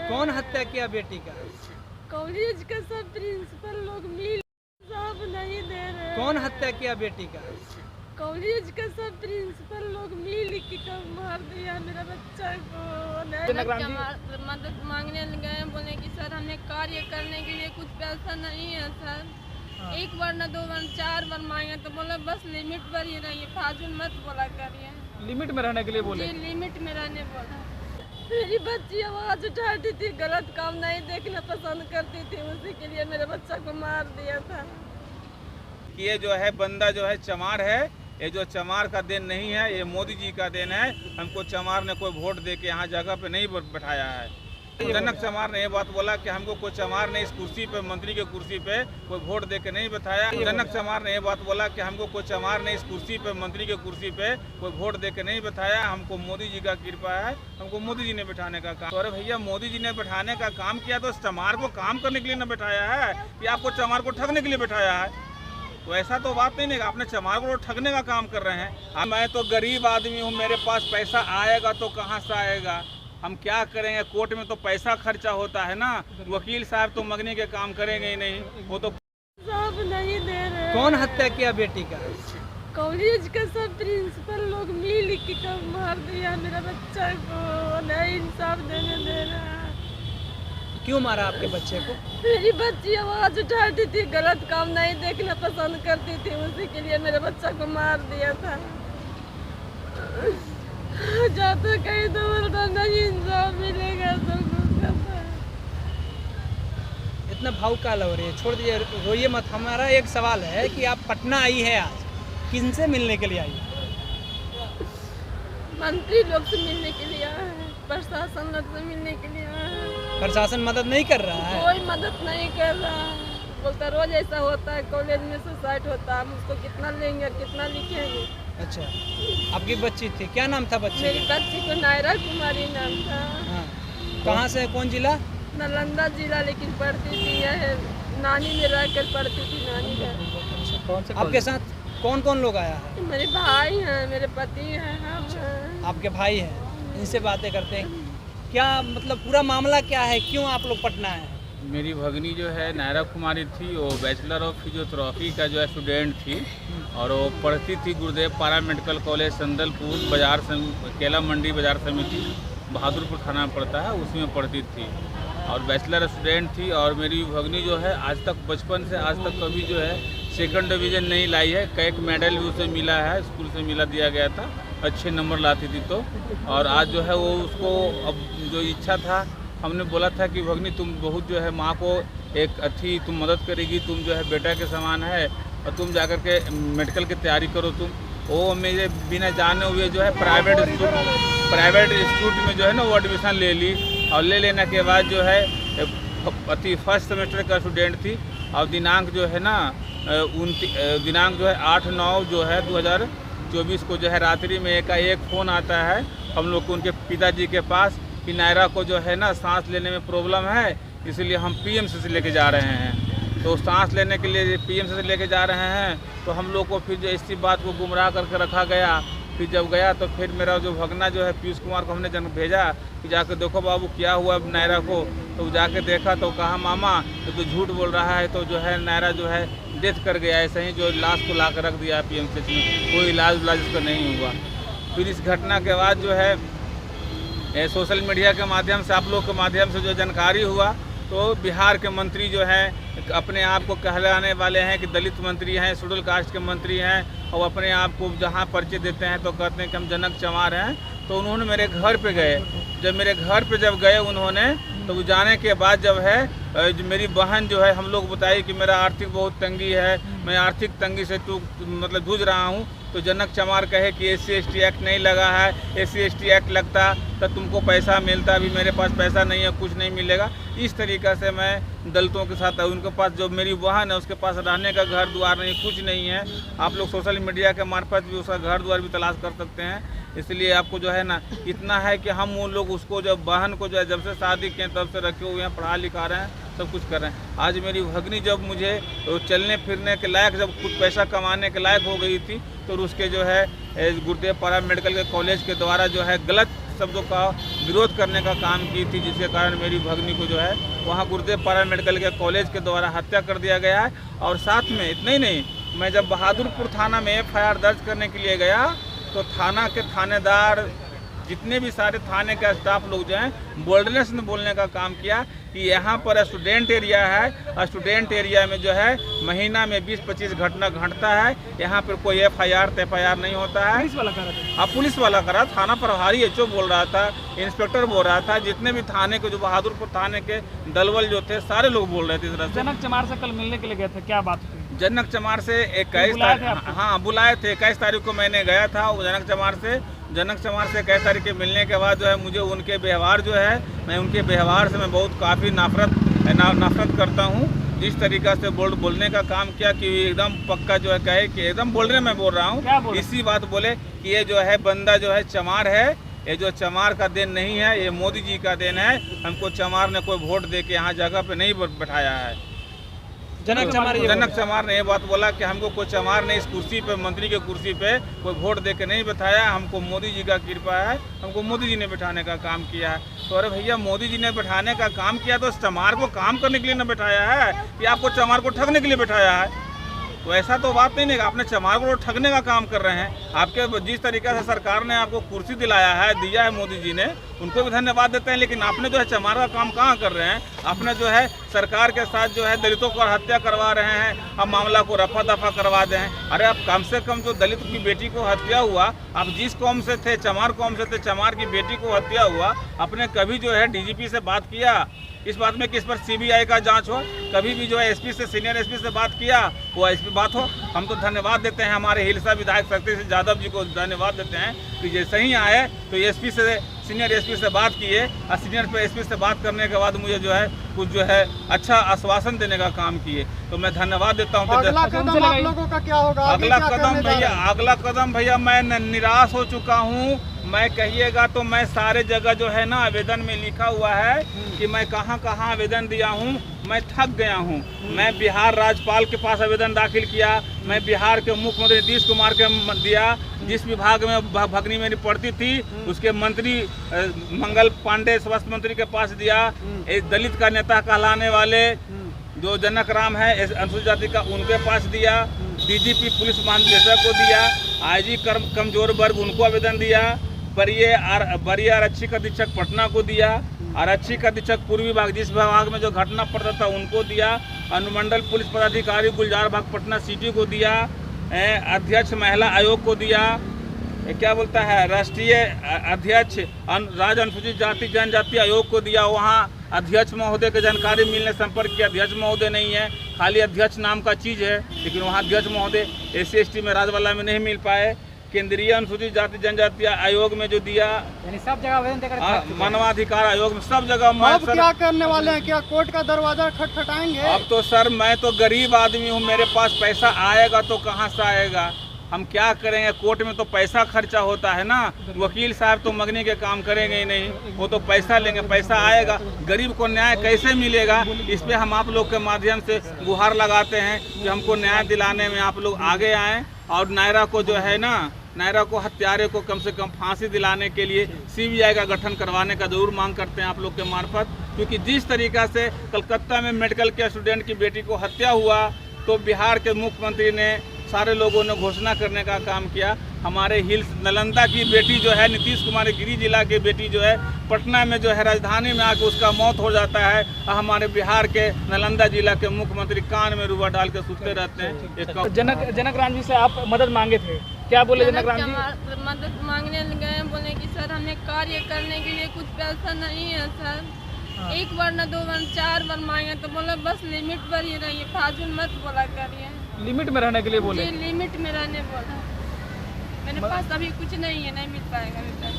कौन हत्या किया बेटी का? कॉलेज का सब प्रिंसिपल लोग मिल साहब नहीं दे रहे। कौन हत्या किया बेटी का? कॉलेज का सब प्रिंसिपल लोग मिल के मार दिया मेरा बच्चा को। मदद मांगने गए, बोले कि सर हमें कार्य करने के लिए कुछ पैसा नहीं है सर। एक बार न 2 बार 4 बार मांगे तो बोला बस लिमिट पर ही रहिए, फाजुल मत बोला करिए। लिमिट में रहने के लिए बोले? जी लिमिट में रहने बोला। मेरी बच्ची आवाज उठाती थी, गलत काम नहीं देखना पसंद करती थी, उसी के लिए मेरे बच्चा को मार दिया था। ये जो है बंदा जो है चमार है, ये जो चमार का देन नहीं है, ये मोदी जी का देन है। हमको चमार ने कोई वोट दे के यहाँ जगह पे नहीं बैठाया है। जनक चमार ने ये बात बोला कि हमको कोई चमार ने इस कुर्सी पे, मंत्री के कुर्सी पे कोई वोट दे के नहीं बैठाया। जनक चमार ने ये बात बोला कि हमको कोई चमार ने इस कुर्सी पे, मंत्री के कुर्सी पे कोई वोट दे के नहीं बैठाया। हमको मोदी जी का कृपा है, हमको मोदी जी ने बैठाने का काम। अरे भैया मोदी जी ने बैठाने का काम किया तो चमार को काम करने के लिए न बैठाया है कि आपको चमार को ठगने के लिए बैठाया है। तो ऐसा तो बात नहीं है, आपने चमार को ठगने का काम कर रहे हैं। मैं तो गरीब आदमी हूँ, मेरे पास पैसा आएगा तो कहाँ से आएगा, हम क्या करेंगे। कोर्ट में तो पैसा खर्चा होता है ना, वकील साहब तो मंगने के काम करेंगे ही नहीं, वो तो साहब नहीं दे रहे। कौन हत्या किया बेटी का? कॉलेज का सब प्रिंसिपल लोग मिल के मार दिया मेरा बच्चा को, नहीं इंसाफ देने दे रहा। क्यों मारा आपके बच्चे को? मेरी बच्ची आवाज उठाती थी, गलत काम नहीं देखना पसंद करती थी, उसी के लिए मेरे बच्चा को मार दिया था। जाते कहीं तो बोलता नहीं इंसाफ मिलेगा तो कुछ करता है। इतना भाव का लग रही है, छोड़ दीजिए, रोइए मत। हमारा एक सवाल है कि आप पटना आई है आज, किनसे मिलने के लिए आई? मंत्री लोग से मिलने के लिए आए हैं, प्रशासन लोग से मिलने के लिए आए हैं। प्रशासन मदद नहीं कर रहा है? कोई मदद नहीं कर रहा है। बोलता रोज ऐसा होता है, कॉलेज में सुसाइड होता है, हम उसको कितना लेंगे और कितना लिखेंगे। अच्छा, आपकी बच्ची थी, क्या नाम था बच्चे मेरी बच्ची को नायरा कुमारी नाम था। हाँ, कहाँ से, कौन जिला? नालंदा जिला, लेकिन पढ़ती थी यह नानी में रहकर पढ़ती थी, नानी घर। आपके साथ कौन कौन लोग आया है? मेरे भाई हैं, मेरे पति हैं, हम हैं। आपके भाई हैं, इनसे बातें करते हैं। क्या मतलब पूरा मामला क्या है, क्यों आप लोग पटना आए हैं? मेरी भगनी जो है नायरा कुमारी थी, वो बैचलर ऑफ फिजियोथेरेपी का जो है स्टूडेंट थी और वो पढ़ती थी गुरुदेव पारा मेडिकल कॉलेज संदलपुर बाजार, केला मंडी बाजार समिति, बहादुरपुर थाना में पड़ता है, उसी में पढ़ती थी और बैचलर स्टूडेंट थी। और मेरी भगनी जो है आज तक, बचपन से आज तक कभी जो है 2nd डिवीज़न नहीं लाई है। कई मेडल भी उसे मिला है, स्कूल से मिला दिया गया था, अच्छे नंबर लाती थी तो। और आज जो है वो उसको अब जो इच्छा था, हमने बोला था कि भगनी तुम बहुत जो है माँ को एक अच्छी तुम मदद करेगी, तुम जो है बेटा के समान है और तुम जाकर के मेडिकल की तैयारी करो तुम। वो मेरे बिना जाने हुए जो है प्राइवेट इंस्टीट्यूट में जो है ना वो एडमिशन ले ली और ले लेने के बाद जो है अति फर्स्ट सेमेस्टर का स्टूडेंट थी। और दिनांक जो है ना दिनांक जो है 8/9 जो है 2024 को जो है रात्रि में एक फ़ोन आता है हम लोग को उनके पिताजी के पास कि नायरा को जो है ना सांस लेने में प्रॉब्लम है, इसलिए हम पीएमसी से लेके जा रहे हैं। तो सांस लेने के लिए पीएमसी से लेके जा रहे हैं तो हम लोग को फिर जो इसी बात को गुमराह करके रखा गया। फिर जब गया तो फिर मेरा जो भगना जो है पीयूष कुमार को हमने भेजा कि जाकर देखो बाबू क्या हुआ नायरा को। तो जाके देखा तो कहा मामा तो झूठ बोल रहा है, तो जो है नायरा जो है डेथ कर गया, ऐसे ही जो लाश को ला कर रख दिया पीएमसी में, कोई इलाज उसका नहीं हुआ। फिर इस घटना के बाद जो है सोशल मीडिया के माध्यम से, आप लोग के माध्यम से जो जानकारी हुआ तो बिहार के मंत्री जो हैं अपने आप को कहलाने वाले हैं कि दलित मंत्री हैं, शेड्यूल कास्ट के मंत्री हैं और अपने आप को जहां परिचय देते हैं तो कहते हैं कि हम जनक चमार हैं। तो उन्होंने मेरे घर पे गए, जब मेरे घर पे जब गए उन्होंने तो जाने के बाद जब है जो मेरी बहन जो है हम लोग बताई कि मेरा आर्थिक बहुत तंगी है, मैं आर्थिक तंगी से मतलब जूझ रहा हूँ। तो जनक चमार कहे कि SC/ST एक्ट नहीं लगा है, SC/ST एक्ट लगता तो तुमको पैसा मिलता, अभी मेरे पास पैसा नहीं है, कुछ नहीं मिलेगा। इस तरीक़ा से मैं दलितों के साथ, उनके पास जो मेरी बहन है उसके पास रहने का घर द्वार नहीं, कुछ नहीं है। आप लोग सोशल मीडिया के मार्फत भी उसका घर द्वार भी तलाश कर सकते हैं। इसलिए आपको जो है ना इतना है कि हम उन लोग उसको जब बहन को जो है जब से शादी किए तब से रखे हुए हैं, पढ़ा लिखा रहे हैं, सब कुछ कर रहे हैं। आज मेरी भगनी जब मुझे चलने फिरने के लायक, जब कुछ पैसा कमाने के लायक हो गई थी तो उसके जो है गुरुदेव पारा मेडिकल के कॉलेज के द्वारा जो है गलत शब्दों का विरोध करने का काम की थी, जिसके कारण मेरी भगनी को जो है वहाँ गुरुदेव पारा मेडिकल के कॉलेज के द्वारा हत्या कर दिया गया है। और साथ में इतना ही नहीं, मैं जब बहादुरपुर थाना में FIR दर्ज करने के लिए गया तो थाना के थानेदार, जितने भी सारे थाने का स्टाफ लोग जो हैं बोल्डनेस में बोलने का काम किया कि यहाँ पर स्टूडेंट एरिया है, स्टूडेंट एरिया में जो है महीना में 20-25 घटना घटता है, यहाँ पर कोई FIR नहीं होता है। पुलिस वाला कर रहा था। अब पुलिस वाला करा, थाना प्रभारी HO बोल रहा था, इंस्पेक्टर बोल रहा था, जितने भी थाने के जो बहादुरपुर थाने के दलबल जो थे सारे लोग बोल रहे थे इस तरह से। जनक चमार से कल मिलने के लिए गए थे, क्या बात हुई? जनक चमार से 21 तारीख, हाँ बुलाए थे, 21 तारीख को मैंने गया था जनक चमार से 21 तारीख के मिलने के बाद जो है मुझे उनके व्यवहार जो है, मैं उनके व्यवहार से मैं बहुत काफ़ी नफरत करता हूँ। जिस तरीक़ा से बोलने का काम किया कि एकदम पक्का जो है कहे कि एकदम बोलने में बोल रहा हूँ, इसी बात बोले कि ये जो है बंदा जो है चमार है, ये जो चमार का देन नहीं है, ये मोदी जी का देन है। हमको चमार ने कोई वोट दे के यहाँ जगह पे नहीं बैठाया है। जनक चमार ने ये बात बोला कि हमको कोई चमार ने इस कुर्सी पे, मंत्री के कुर्सी पे कोई वोट दे के नहीं बैठाया, हमको मोदी जी का कृपा है, हमको मोदी जी ने बैठाने का काम किया है। तो अरे भैया, मोदी जी ने बैठाने का काम किया तो चमार को काम करने के लिए न बैठाया है कि आपको चमार को ठगने के लिए बैठाया है? तो ऐसा तो बात नहीं है, आपने चमार को ठगने का काम कर रहे हैं। आपके जिस तरीके से सरकार ने आपको कुर्सी दिलाया है, दिया है मोदी जी ने, उनको भी धन्यवाद देते हैं, लेकिन आपने जो है चमार का काम कहाँ कर रहे हैं? आपने जो है सरकार के साथ जो है दलितों को हत्या करवा रहे हैं, अब मामला को रफा दफा करवा दें। अरे आप कम से कम जो दलित की बेटी को हत्या हुआ, आप जिस कौम से थे, चमार कौम से थे, चमार की बेटी को हत्या हुआ, आपने कभी जो है DGP से बात किया इस बात में कि इस पर CBI का जांच हो? कभी भी जो है SP से, सीनियर SP से बात किया, वो SP बात हो? हम तो धन्यवाद देते हैं हमारे हिलसा विधायक शक्ति सिंह यादव जी को धन्यवाद देते हैं कि जैसे ही आए तो SP से, सीनियर SP से बात किए और सीनियर SP से बात करने के बाद मुझे जो है कुछ जो है अच्छा आश्वासन देने का काम किए, तो मैं धन्यवाद देता हूँ। अगला कदम आप लोगों का क्या होगा? अगला कदम भैया मैं निराश हो चुका हूँ। मैं कहिएगा तो मैं सारे जगह जो है ना आवेदन में लिखा हुआ है कि मैं कहाँ कहाँ आवेदन दिया हूँ, मैं थक गया हूँ। मैं बिहार राज्यपाल के पास आवेदन दाखिल किया, मैं बिहार के मुख्यमंत्री नीतीश कुमार के दिया, जिस विभाग में भगनी मेरी पढ़ती थी उसके मंत्री मंगल पांडे स्वास्थ्य मंत्री के पास दिया, एक दलित का नेता कहलाने वाले जो जनक राम है अनुसूचित जाति का, उनके पास दिया, DGP पुलिस महानिदेशक को दिया, IG कमजोर वर्ग उनको आवेदन दिया, वरीय आरक्षी अधीक्षक पटना को दिया, आरक्षी अधीक्षक पूर्वी भाग जिस विभाग में जो घटना पड़ता था उनको दिया, अनुमंडल पुलिस पदाधिकारी गुलजार भाग पटना सिटी को दिया, अध्यक्ष महिला आयोग को दिया, क्या बोलता है राष्ट्रीय अध्यक्ष राज्य अनुसूचित जाति जनजाति आयोग को दिया। वहाँ अध्यक्ष महोदय की जानकारी मिलने संपर्क किया, अध्यक्ष महोदय नहीं है, खाली अध्यक्ष नाम का चीज़ है, लेकिन वहाँ अध्यक्ष महोदय SC/ST में राजवाला में नहीं मिल पाए। केंद्रीय अनुसूचित जाति जनजाति आयोग में जो दिया, यानी सब जगह आवेदन देकर मानवाधिकार आयोग में सब जगह। अब क्या करने वाले हैं? क्या कोर्ट का दरवाजा खटखटाएंगे? अब तो सर मैं तो गरीब आदमी हूँ, मेरे पास पैसा आएगा तो कहाँ से आएगा? हम क्या करेंगे? कोर्ट में तो पैसा खर्चा होता है ना, वकील साहब तो मंगने के काम करेंगे ही नहीं, वो तो पैसा लेंगे, पैसा आएगा, गरीब को न्याय कैसे मिलेगा? इस पे हम आप लोग के माध्यम से गुहार लगाते हैं कि हमको न्याय दिलाने में आप लोग आगे आएँ, और नायरा को जो है ना, नायरा को हत्यारे को कम से कम फांसी दिलाने के लिए CBI का गठन करवाने का जरूर मांग करते हैं आप लोग के मार्फत। क्योंकि जिस तरीक़ा से कलकत्ता में मेडिकल के स्टूडेंट की बेटी को हत्या हुआ तो बिहार के मुख्यमंत्री ने, सारे लोगों ने घोषणा करने का काम किया। हमारे हिल्स नालंदा की बेटी जो है, नीतीश कुमार गिरी जिला की बेटी जो है, पटना में जो है राजधानी में आके उसका मौत हो जाता है, और हमारे बिहार के नालंदा जिला के मुख्यमंत्री कान में रुआ डाल के सुनते रहते हैं। जनक राम जी से आप मदद मांगे थे, क्या बोले जनक राम जी? मदद मांगने गए, बोले कि सर हमें कार्य करने के लिए कुछ पैसा नहीं है सर। एक बार न 2 बार 4 बार मांगे तो बोले बस लिमिट पर ही रहिए, फाजुल मत बोला करिए। लिमिट में रहने के लिए बोले? जी लिमिट में रहने बोला। मेरे पास अभी कुछ नहीं है, नहीं मिल पाएगा अभी तक।